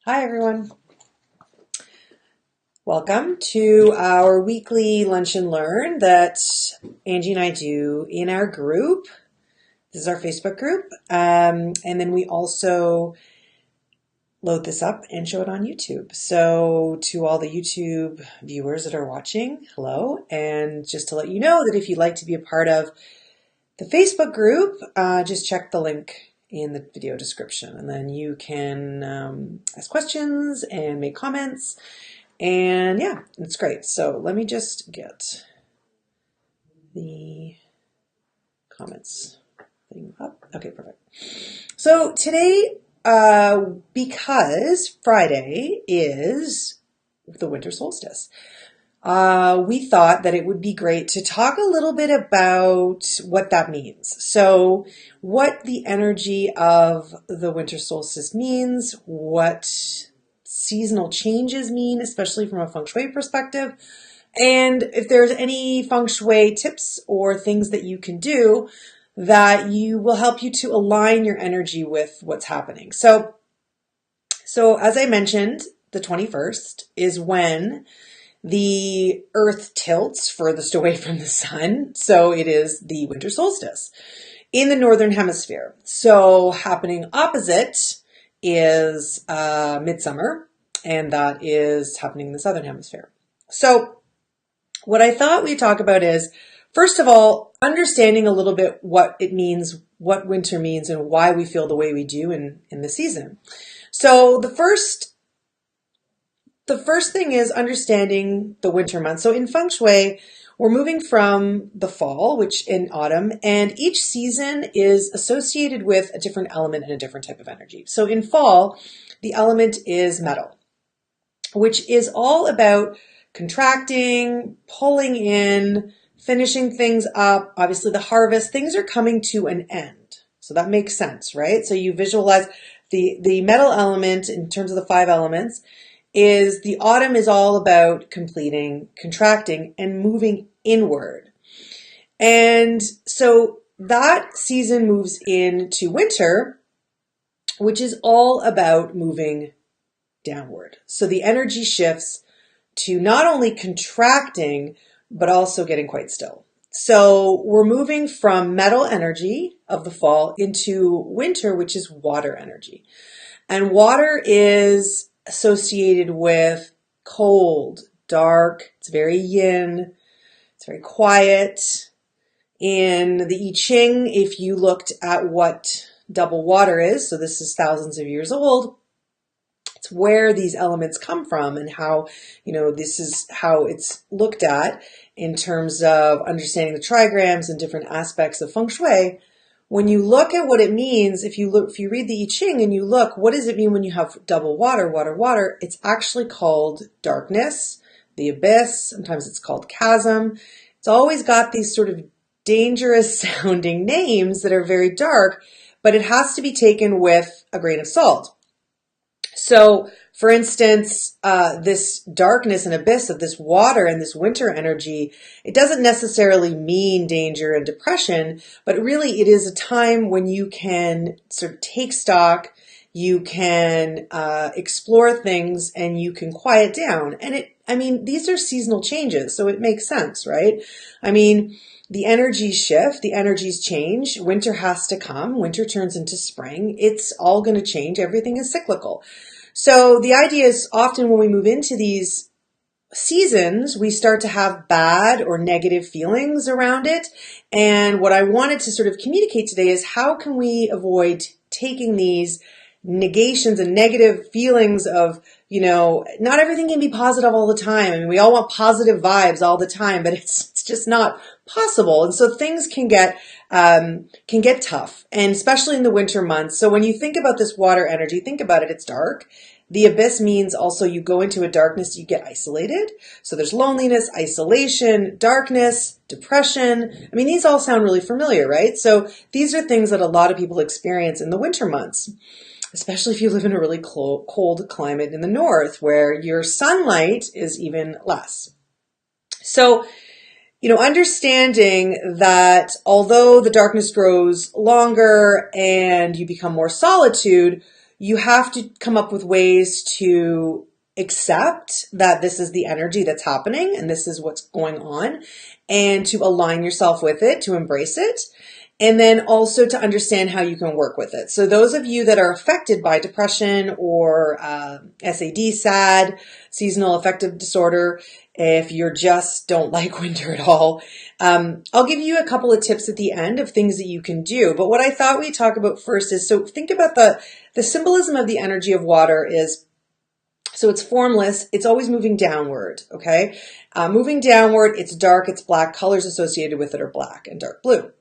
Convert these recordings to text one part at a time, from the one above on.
Hi, everyone. Welcome to our weekly Lunch and Learn that Angie and I do in our group. This is our Facebook group. And then we also load this up and show it on YouTube. So to all the YouTube viewers that are watching, hello. And just to let you know that if you'd like to be a part of the Facebook group, just check the link in the video description. And then you can ask questions and make comments. And yeah, it's great. So let me just get the comments thing up. Okay, perfect. So today, because Friday is the winter solstice, we thought that it would be great to talk a little bit about what that means. So what the energy of the winter solstice means, what seasonal changes mean, especially from a Feng Shui perspective. And if there's any Feng Shui tips or things that you can do that will help you to align your energy with what's happening. So as I mentioned, the 21st is when the earth tilts furthest away from the sun. So it is the winter solstice in the northern hemisphere. So happening opposite is midsummer, and that is happening in the southern hemisphere. So what I thought we'd talk about is, first of all, understanding a little bit what it means, what winter means, and why we feel the way we do in the season. So the first thing is understanding the winter months. So in Feng Shui, we're moving from the fall, which in autumn, and each season is associated with a different element and a different type of energy. So in fall, the element is metal, which is all about contracting, pulling in, finishing things up. Obviously, the harvest, things are coming to an end. So that makes sense, right? So you visualize the metal element in terms of the 5 elements is the autumn is all about completing, contracting, and moving inward. And so that season moves into winter, which is all about moving downward. So the energy shifts to not only contracting, but also getting quite still. So we're moving from metal energy of the fall into winter, which is water energy. And water is associated with cold, dark, it's very yin, it's very quiet. In the I Ching, if you looked at what double water is, so this is thousands of years old, it's where these elements come from and how, this is how it's looked at in terms of understanding the trigrams and different aspects of Feng Shui. When you look at what it means, if you read the I Ching and you look, what does it mean when you have double water, water, water? It's actually called darkness, the abyss. Sometimes it's called chasm. It's always got these sort of dangerous sounding names that are very dark, but it has to be taken with a grain of salt. So, for instance, this darkness and abyss of this water and this winter energy, it doesn't necessarily mean danger and depression, but really it is a time when you can sort of take stock, you can explore things, and you can quiet down. And these are seasonal changes, so it makes sense, right? The energies shift, the energies change, winter has to come, winter turns into spring, it's all going to change, everything is cyclical. So the idea is often when we move into these seasons, we start to have bad or negative feelings around it. And what I wanted to sort of communicate today is how can we avoid taking these negations and negative feelings of, not everything can be positive all the time. We all want positive vibes all the time, but it's just not possible. And so things can get tough, and especially in the winter months. So when you think about this water energy, think about it, it's dark. The abyss means also you go into a darkness, you get isolated. So there's loneliness, isolation, darkness, depression. These all sound really familiar, right? So these are things that a lot of people experience in the winter months, especially if you live in a really cold climate in the north where your sunlight is even less. So, understanding that although the darkness grows longer and you become more solitude, you have to come up with ways to accept that this is the energy that's happening and this is what's going on, and to align yourself with it, to embrace it. And then also to understand how you can work with it. So those of you that are affected by depression or SAD, SAD, seasonal affective disorder, if you just don't like winter at all, I'll give you a couple of tips at the end of things that you can do. But what I thought we'd talk about first is, so think about the symbolism of the energy of water is, so it's formless, it's always moving downward, okay? Moving downward, it's dark, it's black, colors associated with it are black and dark blue.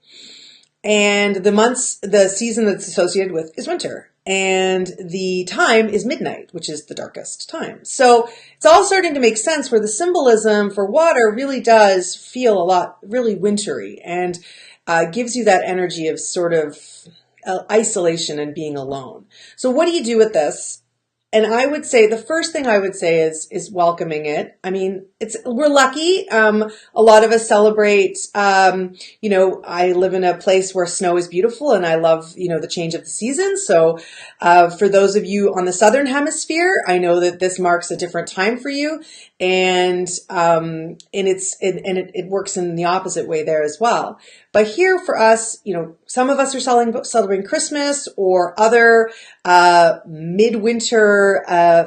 And the season that's associated with is winter. And the time is midnight, which is the darkest time. So it's all starting to make sense where the symbolism for water really does feel a lot, really wintry, and gives you that energy of sort of isolation and being alone. So what do you do with this? And I would say the first thing I would say is welcoming it. I mean, we're lucky. A lot of us celebrate, I live in a place where snow is beautiful and I love, the change of the season. So, for those of you on the Southern Hemisphere, I know that this marks a different time for you, and it works in the opposite way there as well. But here for us, some of us are celebrating Christmas or other midwinter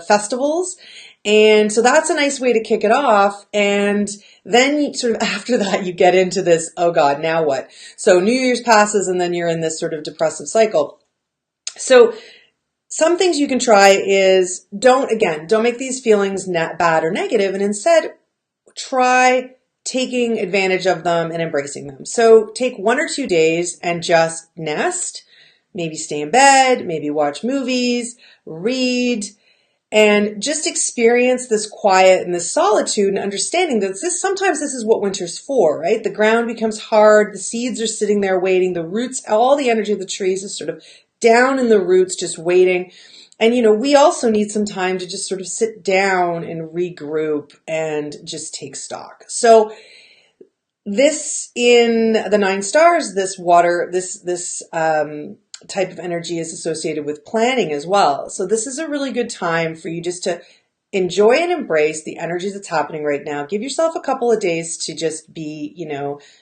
festivals. And so that's a nice way to kick it off. And then sort of after that, you get into this, oh God, now what? So New Year's passes and then you're in this sort of depressive cycle. So some things you can try is don't make these feelings bad or negative, and instead try taking advantage of them and embracing them. So take 1 or 2 days and just nest, maybe stay in bed, maybe watch movies, read, and just experience this quiet and this solitude, and understanding that sometimes this is what winter's for, right? The ground becomes hard, the seeds are sitting there waiting, the roots, all the energy of the trees is sort of down in the roots, just waiting. And, we also need some time to just sort of sit down and regroup and just take stock. So this, in the 9 stars, this water, this type of energy is associated with planning as well. So this is a really good time for you just to enjoy and embrace the energy that's happening right now. Give yourself a couple of days to just be,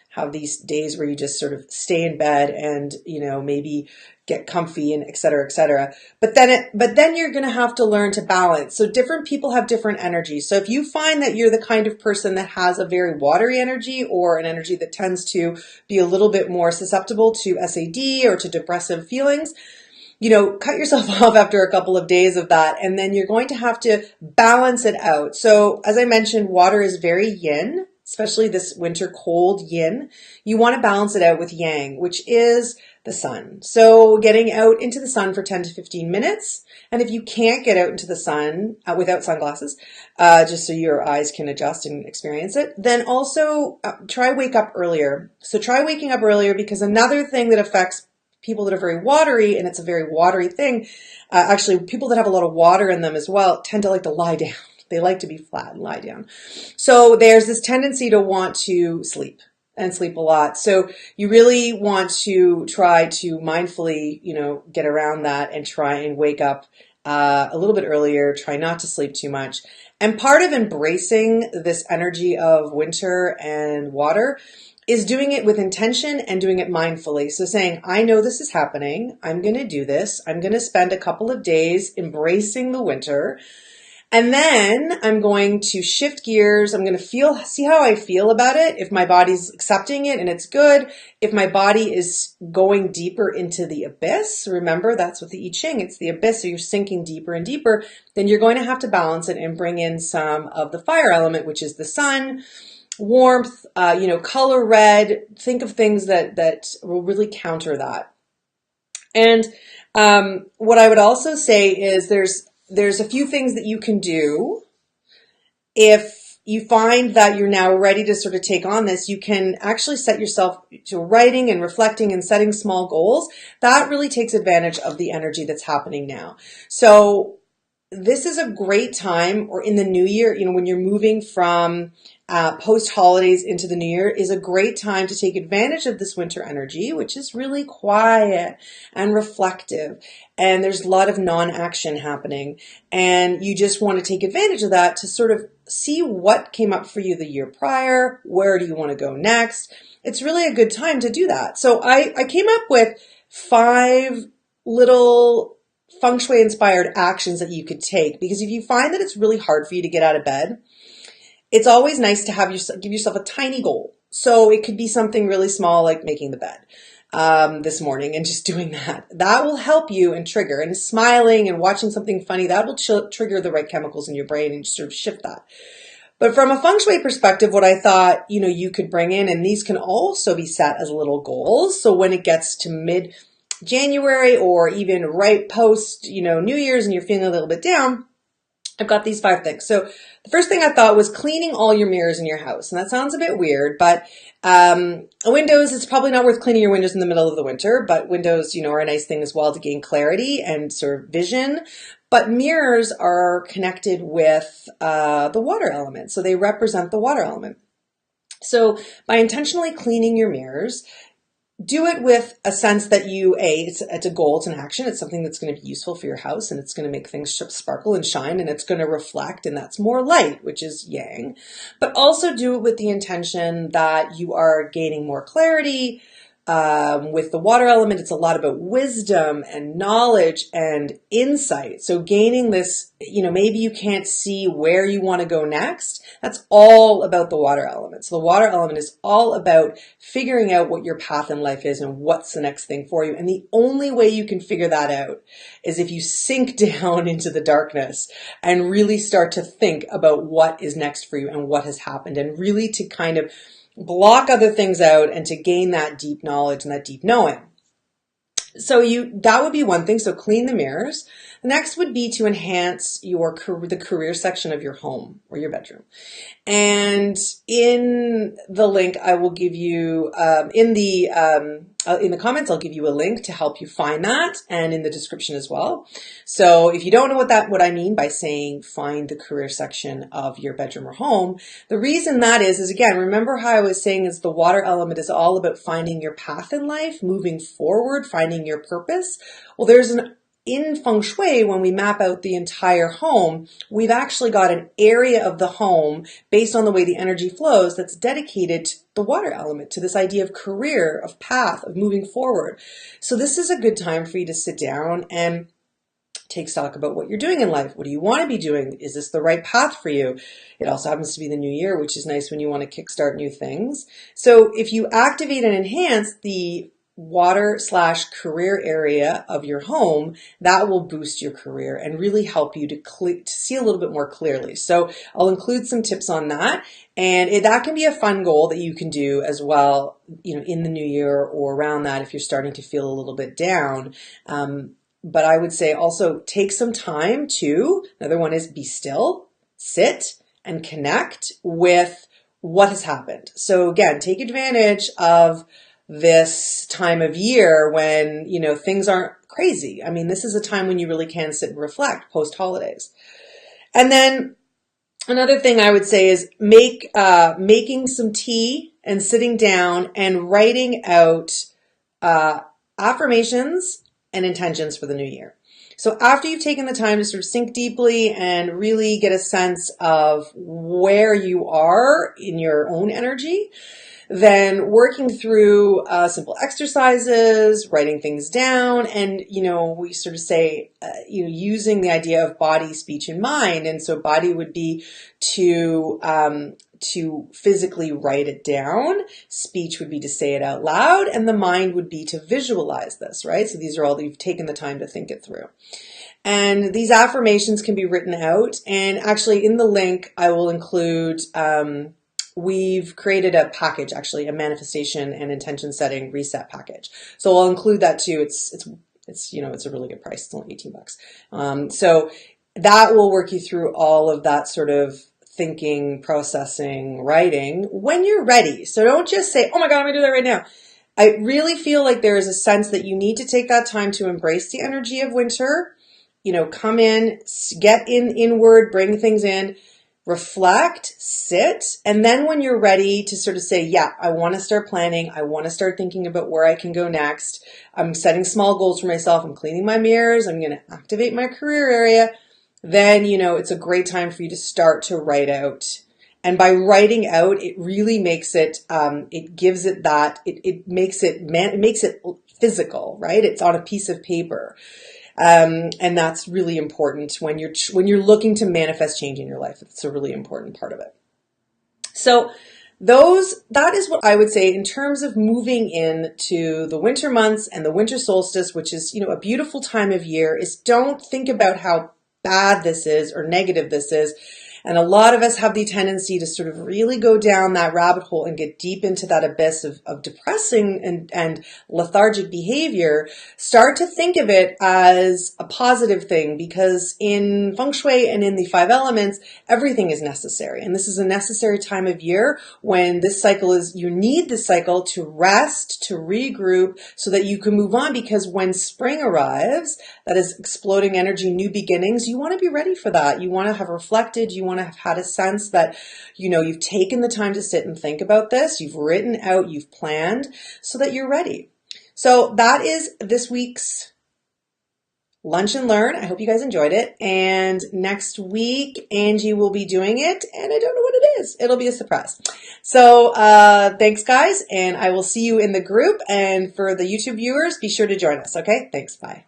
have these days where you just sort of stay in bed and, maybe get comfy and et cetera, et cetera. But then you're going to have to learn to balance. So different people have different energies. So if you find that you're the kind of person that has a very watery energy, or an energy that tends to be a little bit more susceptible to SAD or to depressive feelings, cut yourself off after a couple of days of that, and then you're going to have to balance it out. So as I mentioned, water is very yin, especially this winter cold yin. You want to balance it out with yang, which is the sun. So getting out into the sun for 10 to 15 minutes. And if you can't get out into the sun without sunglasses, just so your eyes can adjust and experience it, then also try wake up earlier. So try waking up earlier, because another thing that affects people that are very watery, and it's a very watery thing, actually people that have a lot of water in them as well tend to like to lie down. They like to be flat and lie down. So there's this tendency to want to sleep and sleep a lot. So you really want to try to mindfully, get around that and try and wake up a little bit earlier. Try not to sleep too much. And part of embracing this energy of winter and water is doing it with intention and doing it mindfully. So saying, I know this is happening. I'm going to do this. I'm going to spend a couple of days embracing the winter. And then I'm going to shift gears. I'm going to see how I feel about it. If my body's accepting it and it's good. If my body is going deeper into the abyss, remember that's what the I Ching, it's the abyss. So you're sinking deeper and deeper. Then you're going to have to balance it and bring in some of the fire element, which is the sun, warmth, color red. Think of things that will really counter that. And what I would also say is there's a few things that you can do. If you find that you're now ready to sort of take on this, you can actually set yourself to writing and reflecting and setting small goals. That really takes advantage of the energy that's happening now. So this is a great time, or in the new year, when you're moving from post holidays into the new year is a great time to take advantage of this winter energy, which is really quiet and reflective. And there's a lot of non-action happening. And you just want to take advantage of that to sort of see what came up for you the year prior. Where do you want to go next? It's really a good time to do that. So I came up with 5 little Feng Shui inspired actions that you could take, because if you find that it's really hard for you to get out of bed, it's always nice to give yourself a tiny goal. So it could be something really small, like making the bed this morning and just doing that. That will help you and trigger. And smiling and watching something funny, that will trigger the right chemicals in your brain and sort of shift that. But from a Feng Shui perspective, what I thought, you could bring in, and these can also be set as little goals. So when it gets to mid-January or even right post, New Year's, and you're feeling a little bit down, I've got these 5 things. So the first thing I thought was cleaning all your mirrors in your house. And that sounds a bit weird, but windows, it's probably not worth cleaning your windows in the middle of the winter, but windows, are a nice thing as well to gain clarity and sort of vision. But mirrors are connected with the water element. So they represent the water element. So by intentionally cleaning your mirrors, do it with a sense that it's a goal, it's an action, it's something that's going to be useful for your house, and it's going to make things sparkle and shine, and it's going to reflect, and that's more light, which is yang. But also do it with the intention that you are gaining more clarity. With the water element, it's a lot about wisdom and knowledge and insight. So gaining this, maybe you can't see where you want to go next. That's all about the water element. So the water element is all about figuring out what your path in life is and what's the next thing for you. And the only way you can figure that out is if you sink down into the darkness and really start to think about what is next for you and what has happened, and really to kind of block other things out and to gain that deep knowledge and that deep knowing. So that would be one thing. So clean the mirrors. The next would be to enhance the career section of your home or your bedroom. And in the link, I will give you in the comments, I'll give you a link to help you find that, and in the description as well. So if you don't know what I mean by saying find the career section of your bedroom or home, the reason that is again, remember how I was saying is the water element is all about finding your path in life, moving forward, finding your purpose. Well, in Feng Shui, when we map out the entire home, we've actually got an area of the home based on the way the energy flows that's dedicated to the water element, to this idea of career, of path, of moving forward. So this is a good time for you to sit down and take stock about what you're doing in life. What do you want to be doing? Is this the right path for you? It also happens to be the new year, which is nice when you want to kickstart new things. So if you activate and enhance the water/career area of your home, that will boost your career and really help you to see a little bit more clearly. So I'll include some tips on that, and that can be a fun goal that you can do as well, in the new year or around that if you're starting to feel a little bit down. But I would say also take some time to, another one is be still, sit and connect with what has happened. So again, take advantage of this time of year when, things aren't crazy. I mean, this is a time when you really can sit and reflect post holidays. And then another thing I would say is making some tea and sitting down and writing out affirmations and intentions for the new year. So after you've taken the time to sort of sink deeply and really get a sense of where you are in your own energy, then working through simple exercises, writing things down, and, we sort of say, using the idea of body, speech, and mind. And so body would be to physically write it down. Speech would be to say it out loud. And the mind would be to visualize this, right? So these are all that you've taken the time to think it through. And these affirmations can be written out. And actually in the link, I will include, we've created a package, actually, a manifestation and intention setting reset package. So I'll include that too. It's a really good price. It's only $18. So that will work you through all of that sort of thinking, processing, writing when you're ready. So don't just say, oh my God, I'm gonna do that right now. I really feel like there is a sense that you need to take that time to embrace the energy of winter, come in, get inward, bring things in. reflect, sit, and then when you're ready to sort of say, yeah, I want to start planning, I want to start thinking about where I can go next, I'm setting small goals for myself, I'm cleaning my mirrors, I'm going to activate my career area, then, it's a great time for you to start to write out. And by writing out, it really makes it, it gives it that, it makes it physical, right? It's on a piece of paper. And that's really important when you're looking to manifest change in your life. It's a really important part of it. So that is what I would say in terms of moving into the winter months and the winter solstice, which is, a beautiful time of year, is don't think about how bad this is or negative this is. And a lot of us have the tendency to sort of really go down that rabbit hole and get deep into that abyss of depressing and lethargic behavior. Start to think of it as a positive thing, because in Feng Shui and in the 5 elements, everything is necessary. And this is a necessary time of year when you need this cycle to rest, to regroup, so that you can move on. Because when spring arrives, that is exploding energy, new beginnings, you want to be ready for that. You want to have reflected, you want to have had a sense that, you've taken the time to sit and think about this, you've written out, you've planned, so that you're ready. So that is this week's Lunch and Learn. I hope you guys enjoyed it. And next week, Angie will be doing it, and I don't know what it is. It'll be a surprise. So thanks, guys, and I will see you in the group. And for the YouTube viewers, be sure to join us. Okay? Thanks. Bye.